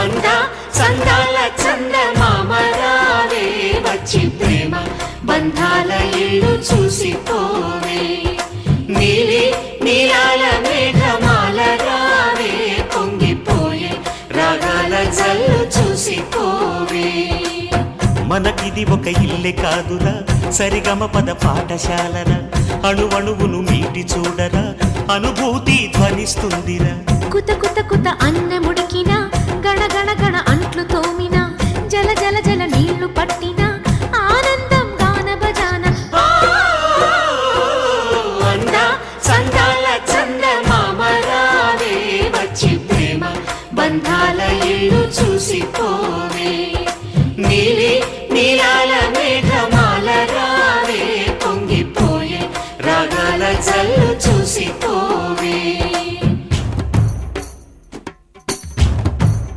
అందా చందాల చందమామ రావే వచ్చి ప్రేమ బంధాల ఇల్లు చూసిపోవే నీలి నీలాల మేఘమాల రావే పొంగిపోయే రాగాల జల్లు చూసిపోవే మనకిది ఒక ఇల్లే కాదురా సరిగమ పద పాఠశాలరా అణువణువును మీటి చూడరా అనుభూతి ధ్వనిస్తుందిరా కుత కుత కుత అన్నముడికిన గణ గణ గణ అంట్లు తోమిన జల జల జల నీళ్లు పట్టిన ఆనందం గాన బజాన అందా చందాల చందమామ రావే వచ్చి ప్రేమ బంధాల ఇల్లు చూసిపోవే నీలి నీలాల మేఘమాల రావే పొంగిపోయే రాగాల జల్లు